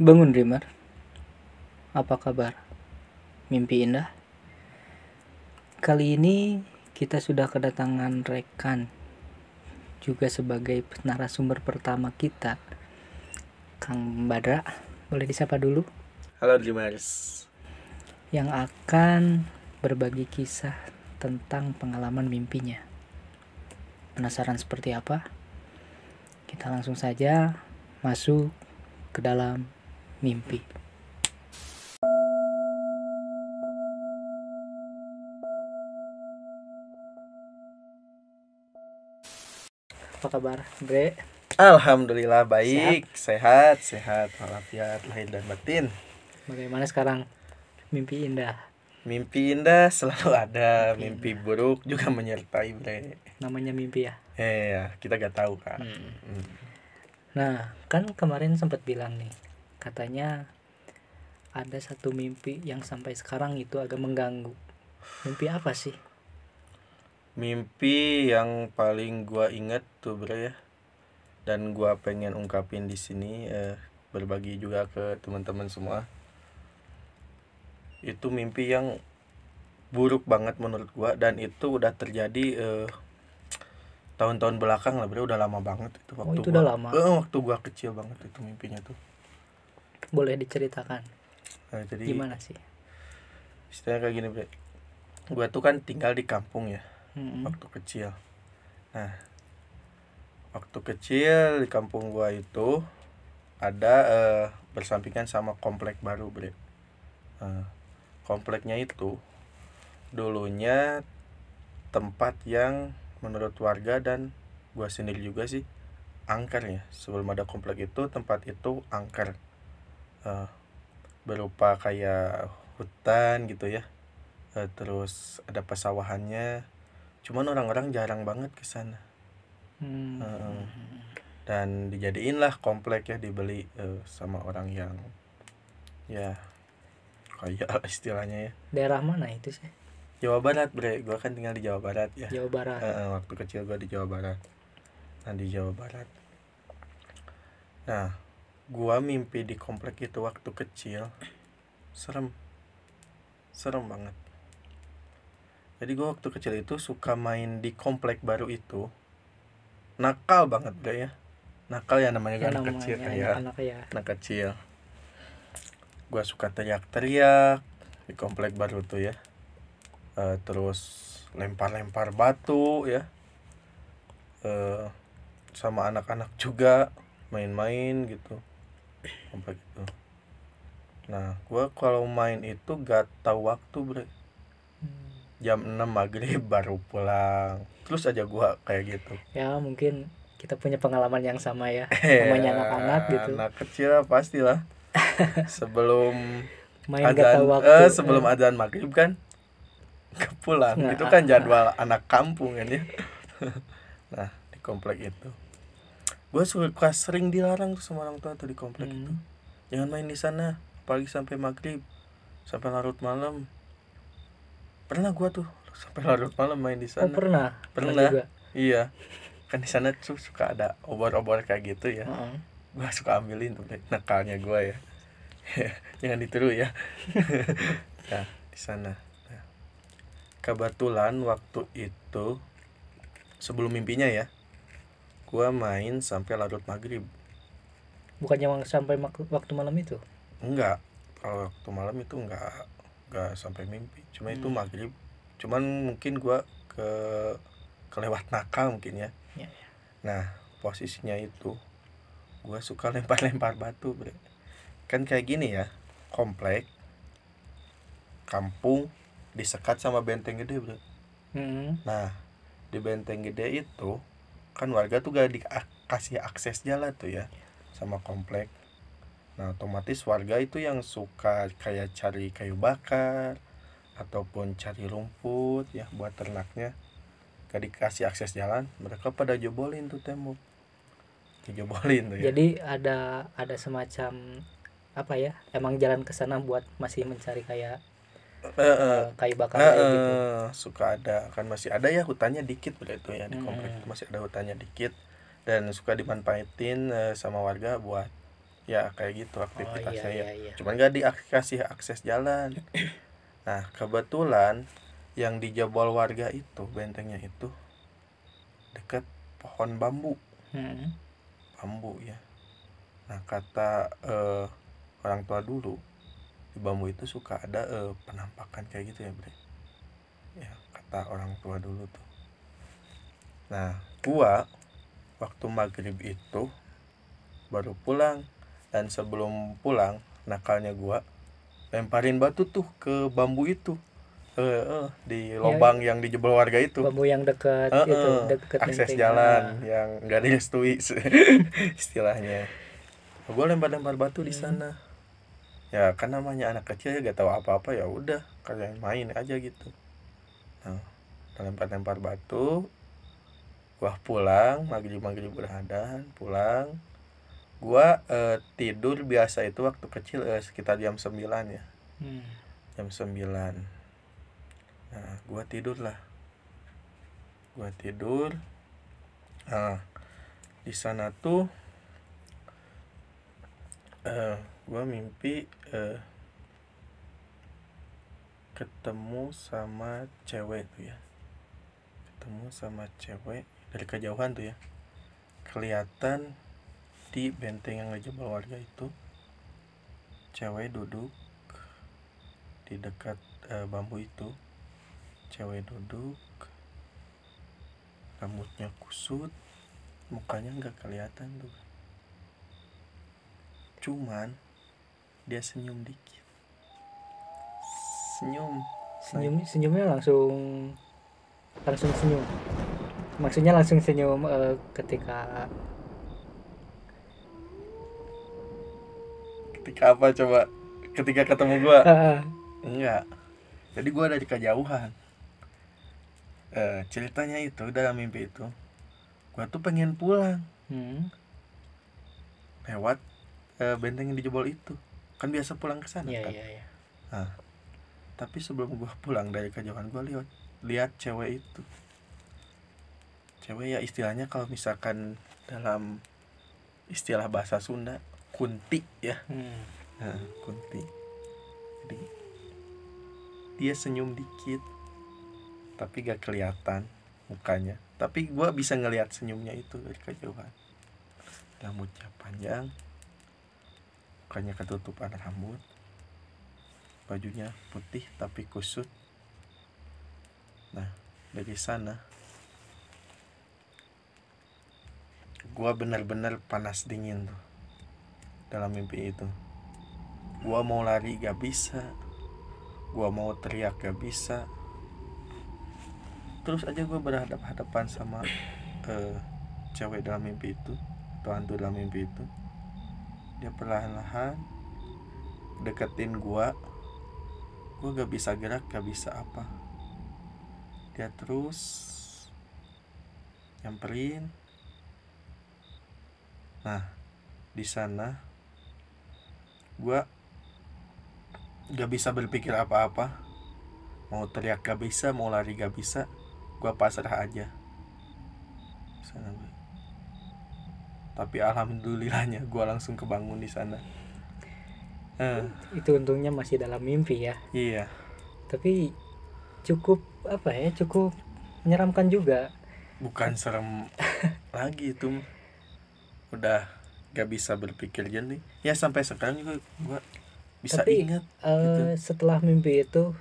Bangun Dreamer, apa kabar? Mimpi indah? Kali ini kita sudah kedatangan rekan, juga sebagai narasumber pertama kita, Kang Badra. Boleh disapa dulu? Halo Dreamers. Yang akan berbagi kisah tentang pengalaman mimpinya. Penasaran seperti apa? Kita langsung saja masuk ke dalam mimpi. Apa kabar, Bre? Alhamdulillah baik, sehat walafiat lahir dan batin. Bagaimana sekarang mimpi indah? Mimpi indah selalu ada, mimpi buruk juga menyertai, Bre. Namanya mimpi ya. Ya, kita gak tahu kan. Nah, kan kemarin sempat bilang nih, katanya ada satu mimpi yang sampai sekarang itu agak mengganggu. Mimpi apa sih? Mimpi yang paling gua inget tuh, Bre ya. Dan gua pengen ungkapin di sini, berbagi juga ke teman-teman semua. Itu mimpi yang buruk banget menurut gua, dan itu udah terjadi tahun-tahun belakang lah, Bre. Udah lama banget itu waktu itu udah lama. Waktu gua kecil banget itu mimpinya tuh. Boleh diceritakan? Nah, jadi gimana sih? istilahnya kayak gini, Bre. Gua tuh kan tinggal di kampung ya. Waktu kecil. Nah, waktu kecil di kampung gua itu ada bersampingan sama komplek baru, Bre. Kompleknya itu dulunya tempat yang menurut warga dan gua sendiri juga sih angker ya. Sebelum ada komplek itu, tempat itu angker, berupa kayak hutan gitu ya. Terus ada pesawahannya, cuman orang-orang jarang banget ke sana. Dan dijadiin lah komplek ya, dibeli sama orang yang ya kaya istilahnya ya. Daerah mana itu sih? Jawa Barat, Bre. Gua kan tinggal di Jawa Barat ya. Jawa Barat. Waktu kecil gua di Jawa Barat. Nah, di Jawa Barat. Nah, gua mimpi di komplek itu waktu kecil. Serem banget. Jadi gua waktu kecil itu suka main di komplek baru itu. Nakal banget, Bre ya. Nakal ya, namanya kan anak kecil ya. Anak kecil. Gua suka teriak-teriak di komplek baru tuh ya. Terus lempar-lempar batu ya. Sama anak-anak juga main-main gitu komplek itu. Nah, gua kalau main itu gak tahu waktu, Bre. Jam 6 maghrib baru pulang. Terus aja gua kayak gitu. Ya, mungkin kita punya pengalaman yang sama ya. Namanya anak-anak gitu. Anak kecil pastilah. Sebelum main gak tahu waktu. Sebelum adzan maghrib kan pulang. Itu kan jadwal anak kampung kan ya. Nah, di komplek itu gue suka sering dilarang tuh sama orang tua tuh di komplek itu. Jangan main di sana, apalagi sampai maghrib, sampai larut malam. Pernah gue tuh sampai larut malam main di sana. Oh, pernah juga. Iya, kan di sana tuh suka ada obor-obor kayak gitu ya. Gue suka ambilin tuh, nakalnya gue ya. Jangan ditiru ya. Nah, di sana. Nah, kebetulan waktu itu sebelum mimpinya ya, gue main sampai larut maghrib. Bukannya sampai waktu malam itu? Enggak, kalau waktu malam itu enggak sampai mimpi. Cuma itu maghrib. Cuman mungkin gue kelewat nakal mungkin ya. Nah, posisinya itu gue suka lempar-lempar batu, Bre. Kan kayak gini ya, komplek kampung disekat sama benteng gede, Bre. Nah, di benteng gede itu kan warga tuh gak dikasih akses jalan tuh ya sama komplek. Nah otomatis warga itu yang suka kayak cari kayu bakar ataupun cari rumput ya buat ternaknya, gak dikasih akses jalan, mereka pada jebolin tuh tembok, dijebolin tuh ya. Jadi ada semacam apa ya? Emang jalan ke sana buat masih mencari kayak Eh, kayu bakar kayak gitu. suka ada kan, masih ada ya hutannya dikit berarti itu ya, di komplek itu masih ada hutannya dikit dan suka dimanfaatin sama warga buat ya kayak gitu Oh aktivitasnya iya ya, iya iya. cuman gak dikasih akses jalan. Nah kebetulan yang dijebol warga itu bentengnya itu dekat pohon bambu, Hmm. bambu ya. Nah kata orang tua dulu, di bambu itu suka ada penampakan kayak gitu ya bre, ya kata orang tua dulu tuh. Nah gua waktu maghrib itu baru pulang, dan sebelum pulang nakalnya gua lemparin batu tuh ke bambu itu, di Ya, lobang yang dijebol warga itu. bambu yang dekat itu, dekat Akses benteng. jalan yang nggak direstui istilahnya. Gue lempar-lempar batu di sana. Ya kan namanya anak kecil ya gak tahu apa-apa, ya udah kalian main aja gitu. Nah, lempar-lempar batu, gua pulang maghrib beradan pulang. Gua tidur biasa itu waktu kecil sekitar jam 9 ya. Jam 9. Nah, gua tidur lah. Gua tidur. Nah, di sana tuh gua mimpi ketemu sama cewek tuh ya. Ketemu sama cewek dari kejauhan tuh ya. Kelihatan di benteng yang ngejebol warga itu cewek duduk di dekat bambu itu. Cewek duduk, rambutnya kusut, mukanya nggak kelihatan tuh, cuman dia senyum dikit, Senyumnya langsung senyum. Maksudnya langsung senyum ketika ketika apa coba, ketika ketemu gua ah, enggak, jadi gua dari kejauhan. Ceritanya itu dalam mimpi itu gua tuh pengen pulang lewat benteng yang dijebol itu, kan biasa pulang ke sana iya kan. iya iya. Nah, tapi sebelum gua pulang dari kejauhan gua lihat cewek itu. Cewek ya istilahnya kalau misalkan dalam istilah bahasa Sunda kunti ya. Nah, kunti. Jadi dia senyum dikit tapi gak kelihatan mukanya, tapi gue bisa ngelihat senyumnya itu dari kejauhan. Rambutnya panjang, mukanya ketutupan rambut, bajunya putih tapi kusut. Nah dari sana gue benar-benar panas dingin tuh dalam mimpi itu. Gue mau lari gak bisa, gue mau teriak gak bisa, terus aja gue berhadapan-hadapan sama cewek dalam mimpi itu atau hantu dalam mimpi itu. Dia perlahan-lahan deketin gue gak bisa gerak, gak bisa apa. Dia terus nyamperin. Nah di sana gue gak bisa berpikir apa-apa, mau teriak gak bisa, mau lari gak bisa, gue pasrah aja sana. Tapi alhamdulillahnya gue langsung kebangun di sana. Itu untungnya masih dalam mimpi ya. Iya. Tapi cukup apa ya, cukup menyeramkan juga. Bukan serem lagi itu, udah gak bisa berpikir jernih. Ya sampai sekarang juga gue bisa Tapi ingat gitu. setelah mimpi itu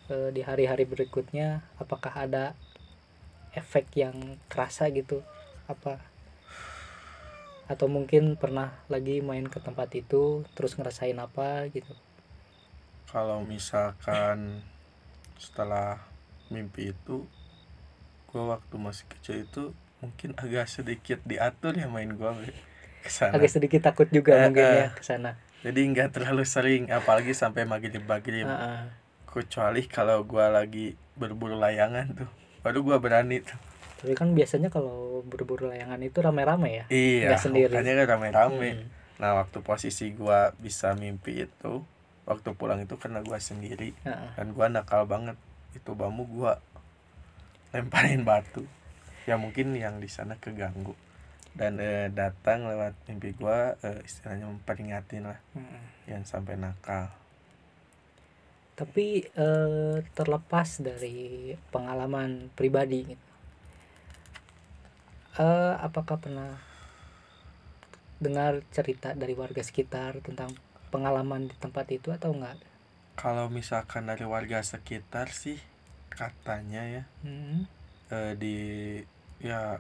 di hari-hari berikutnya apakah ada efek yang kerasa gitu, apa atau mungkin pernah lagi main ke tempat itu terus ngerasain apa gitu? Kalau misalkan setelah mimpi itu, gue waktu masih kecil itu mungkin agak sedikit diatur ya main gue kesana. Agak sedikit takut juga mungkin ya ke sana. Jadi nggak terlalu sering, apalagi sampai maghrib-maghrib. Kecuali kalau gua lagi berburu layangan tuh, baru gua berani tuh. Tapi kan biasanya kalau berburu layangan itu rame-rame ya, Iya, nggak sendiri. makanya kan rame-rame. Nah, waktu posisi gua bisa mimpi itu, waktu pulang itu karena gua sendiri, dan gua nakal banget. Itu bambu gua lemparin batu. Ya mungkin yang di sana keganggu. Dan datang lewat mimpi gua, istilahnya memperingatin lah, yang sampai nakal. Tapi terlepas dari pengalaman pribadi gitu, apakah pernah dengar cerita dari warga sekitar tentang pengalaman di tempat itu atau enggak? Kalau misalkan dari warga sekitar sih katanya ya, di ya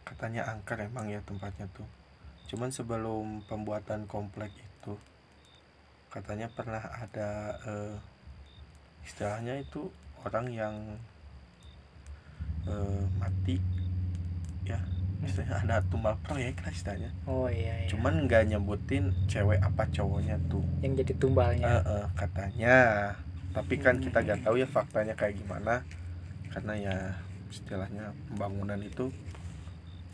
katanya angker emang ya tempatnya tuh. Cuman sebelum pembuatan komplek itu katanya pernah ada istilahnya itu orang yang mati ya, istilahnya ada tumbal proyek lah istilahnya. Oh iya. Cuman nggak nyebutin cewek apa cowoknya tuh yang jadi tumbalnya. Katanya. Tapi kan kita nggak tahu ya faktanya kayak gimana, karena ya istilahnya pembangunan itu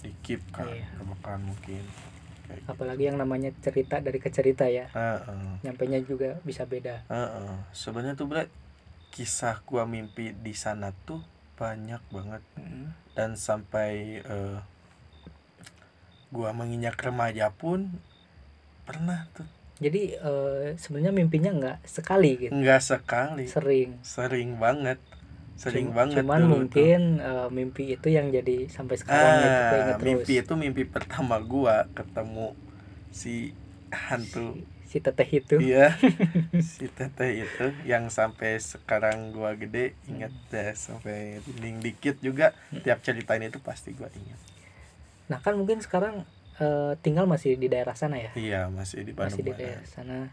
dikip kan, kebakaran mungkin kayak apalagi yang namanya cerita dari ke cerita ya, nyampainya juga bisa beda. Sebenarnya tuh Bre, kisah gua mimpi di sana tuh banyak banget. Dan sampai gua menginjak remaja pun pernah tuh. Jadi sebenarnya mimpinya nggak sekali gitu? Nggak sekali, sering banget. Cuman mungkin mimpi itu yang jadi sampai sekarang itu keinget terus. Mimpi itu mimpi pertama gua ketemu si hantu, si teteh itu. Iya. Si teteh itu yang sampai sekarang gua gede inget deh, sampai dinding dikit juga tiap ceritain itu pasti gua ingat. Nah kan mungkin sekarang tinggal masih di daerah sana ya? Iya, masih di Bandung. Masih di daerah sana.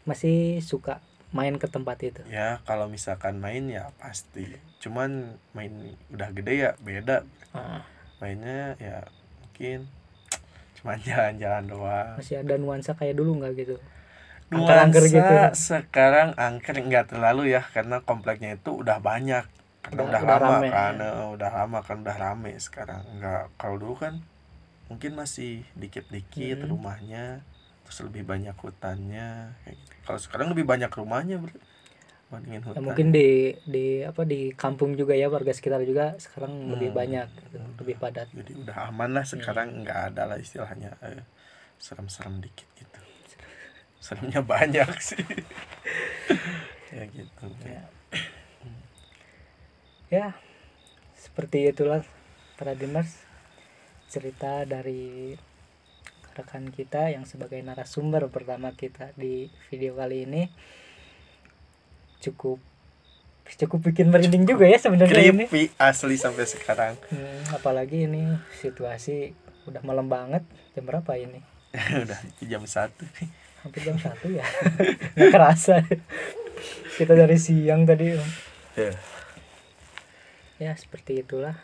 Masih suka main ke tempat itu? Ya kalau misalkan main ya pasti. Cuman main udah gede ya beda. Mainnya ya mungkin cuman jalan-jalan doang. Masih ada nuansa kayak dulu nggak gitu? Nuansa gitu. Sekarang angker nggak terlalu ya, karena kompleknya itu udah banyak. Karena udah lama rame, kan ya? Udah rame sekarang. Nggak, kalau dulu kan mungkin masih dikit-dikit rumahnya, terus lebih banyak hutannya kayak gitu. Kalau sekarang lebih banyak rumahnya bandingin hutan. Ya, mungkin di kampung juga ya, warga sekitar juga sekarang lebih banyak gitu, lebih padat. Jadi udah aman lah sekarang, nggak ada lah istilahnya serem-serem dikit gitu. Seremnya banyak sih. Ya gitu. Ya seperti itulah para Dreamers, cerita dari rekan kita yang sebagai narasumber pertama kita di video kali ini. Cukup bikin merinding juga ya sebenarnya ini. Creepy asli sampai sekarang. Apalagi ini situasi udah malam banget. Jam berapa ini? Udah jam 1. Hampir jam 1 ya. Nggak kerasa. Kita dari siang tadi. Ya seperti itulah.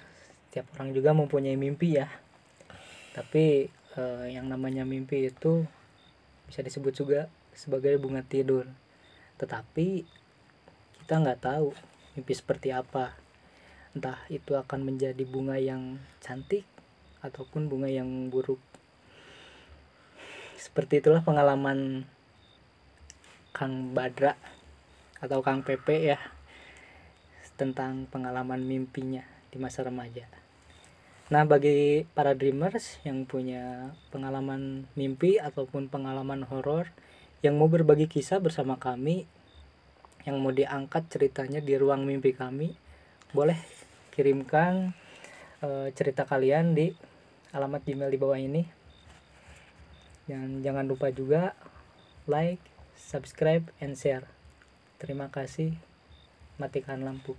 Setiap orang juga mempunyai mimpi ya. Tapi yang namanya mimpi itu bisa disebut juga sebagai bunga tidur. Tetapi kita nggak tahu mimpi seperti apa. Entah itu akan menjadi bunga yang cantik ataupun bunga yang buruk. Seperti itulah pengalaman Kang Badra atau Kang Pepe ya, tentang pengalaman mimpinya di masa remaja. Nah, bagi para dreamers yang punya pengalaman mimpi ataupun pengalaman horor yang mau berbagi kisah bersama kami, yang mau diangkat ceritanya di ruang mimpi kami, boleh kirimkan cerita kalian di alamat Gmail di bawah ini. Dan jangan lupa juga like, subscribe, and share. Terima kasih. Matikan lampu.